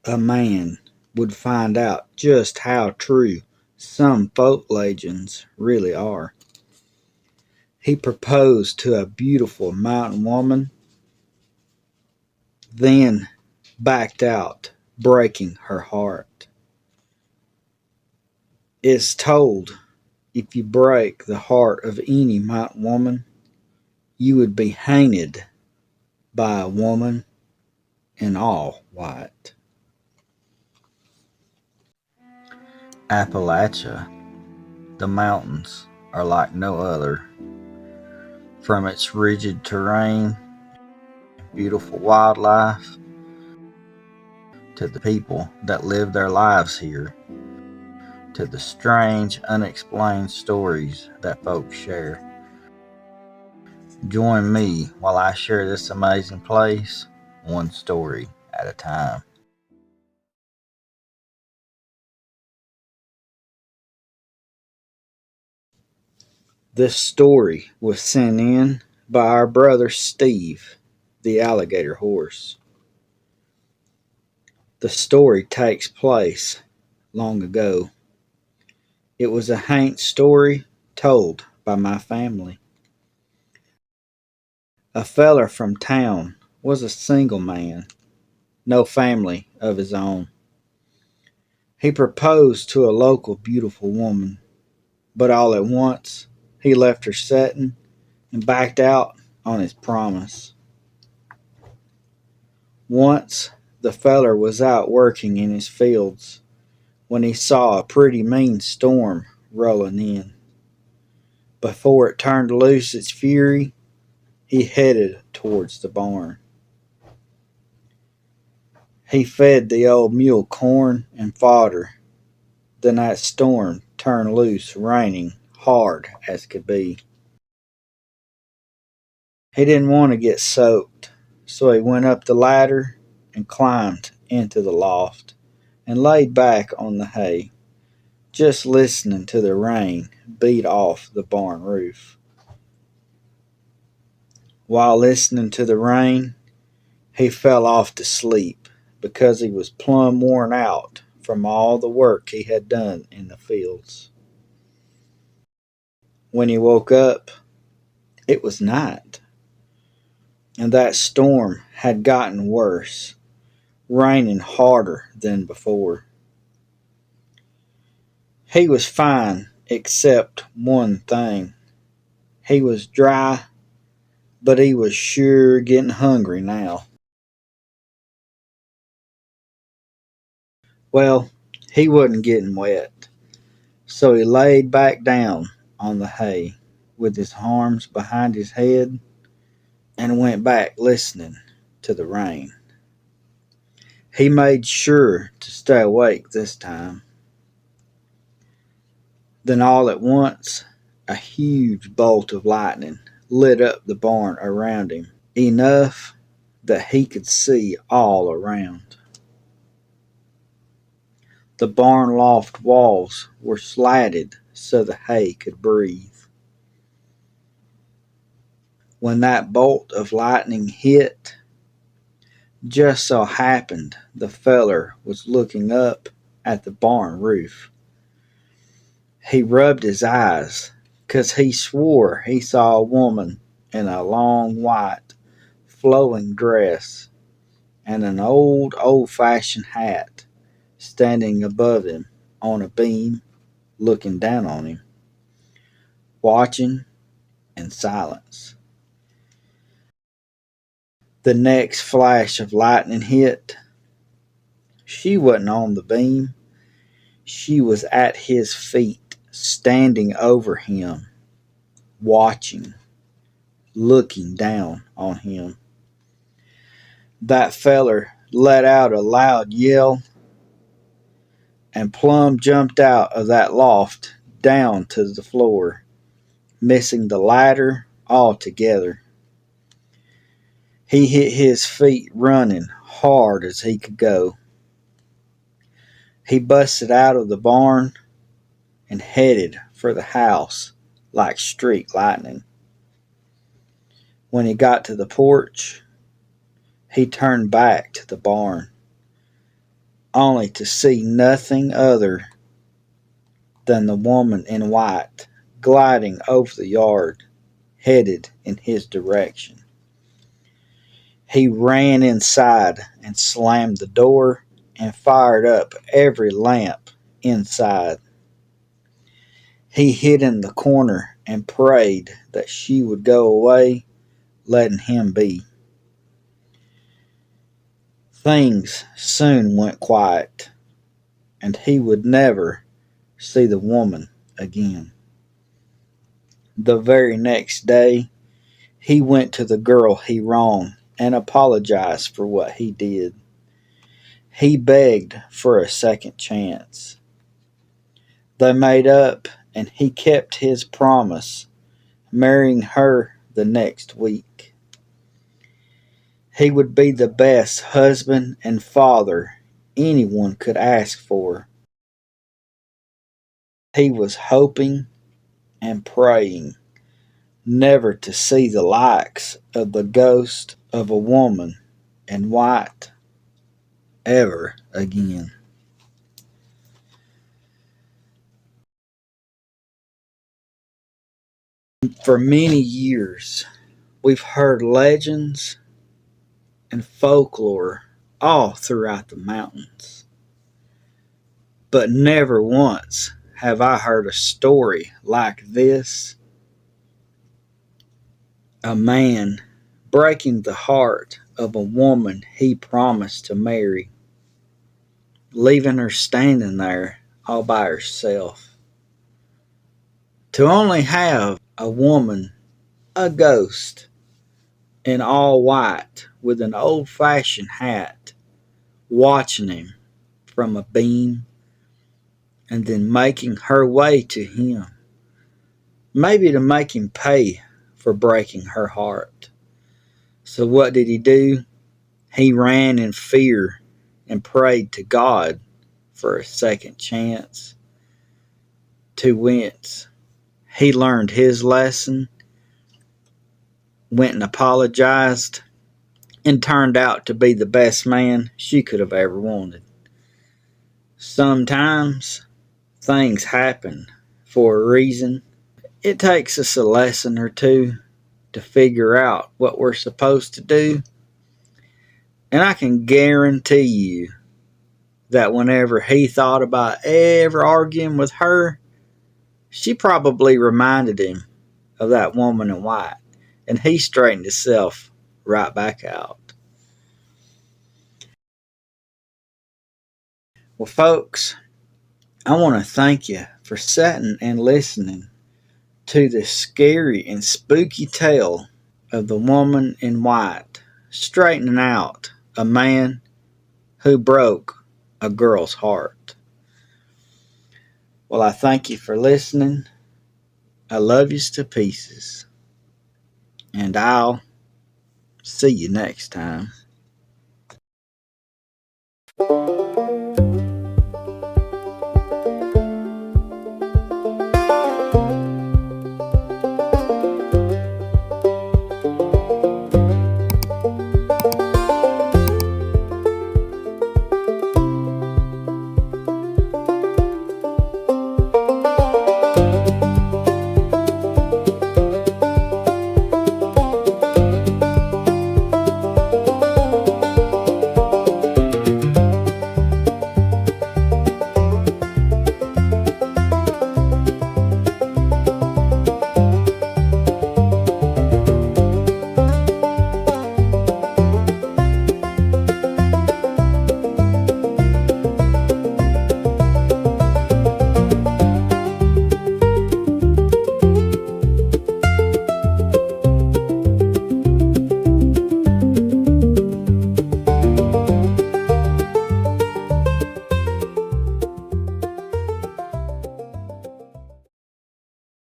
a man would find out just how true some folk legends really are. He proposed to a beautiful mountain woman, then backed out, breaking her heart. It's told if you break the heart of any mountain woman, you would be hanged by a woman in all white. Appalachia, the mountains are like no other. From its rigid terrain, beautiful wildlife, to the people that live their lives here, to the strange, unexplained stories that folks share. Join me while I share this amazing place, one story at a time. This story was sent in by our brother Steve, the alligator horse. The story takes place long ago. It was a haint story told by my family. A feller from town was a single man, no family of his own. He proposed to a local beautiful woman, but all at once he left her setting and backed out on his promise. Once the feller was out working in his fields when he saw a pretty mean storm rolling in. Before it turned loose its fury, he headed towards the barn. He fed the old mule corn and fodder. Then that storm turned loose, raining hard as could be. He didn't want to get soaked, so he went up the ladder and climbed into the loft and laid back on the hay, just listening to the rain beat off the barn roof. While listening to the rain, he fell off to sleep because he was plumb worn out from all the work he had done in the fields. When he woke up, it was night, and that storm had gotten worse, raining harder than before. He was fine except one thing. He was dry, but he was sure getting hungry now. Well, he wasn't getting wet, so he laid back down on the hay with his arms behind his head and went back listening to the rain. He made sure to stay awake this time. Then all at once, a huge bolt of lightning lit up the barn around him, enough that he could see all around. The barn loft walls were slatted so the hay could breathe. When that bolt of lightning hit, just so happened the feller was looking up at the barn roof. He rubbed his eyes 'cause he swore he saw a woman in a long white flowing dress and an old-fashioned hat standing above him on a beam looking down on him, watching in silence. The next flash of lightning hit. She wasn't on the beam. She was at his feet, standing over him, watching, looking down on him. That feller let out a loud yell and plumb jumped out of that loft down to the floor, missing the ladder altogether. He hit his feet running hard as he could go. He busted out of the barn and headed for the house like street lightning. When he got to the porch, he turned back to the barn. only to see nothing other than the woman in white gliding over the yard, headed in his direction. He ran inside and slammed the door and fired up every lamp inside. He hid in the corner and prayed that she would go away, letting him be. Things soon went quiet, and he would never see the woman again. The very next day, he went to the girl he wronged and apologized for what he did. He begged for a second chance. They made up, and he kept his promise, marrying her the next week. He would be the best husband and father anyone could ask for. He was hoping and praying never to see the likes of the ghost of a woman in white ever again. For many years, we've heard legends and folklore all throughout the mountains, but never once have I heard a story like this. A man breaking the heart of a woman he promised to marry, leaving her standing there all by herself. To only have a woman, a ghost, in all white with an old fashioned hat, watching him from a beam and then making her way to him, maybe to make him pay for breaking her heart. So, what did he do? He ran in fear and prayed to God for a second chance. To whence he learned his lesson, went and apologized, and turned out to be the best man she could have ever wanted. Sometimes things happen for a reason. It takes us a lesson or two to figure out what we're supposed to do. And I can guarantee you that whenever he thought about ever arguing with her, she probably reminded him of that woman in white. And he straightened himself right back out. Well, folks, I want to thank you for sitting and listening to this scary and spooky tale of the woman in white straightening out a man who broke a girl's heart. Well, I thank you for listening. I love you to pieces. And I'll see you next time.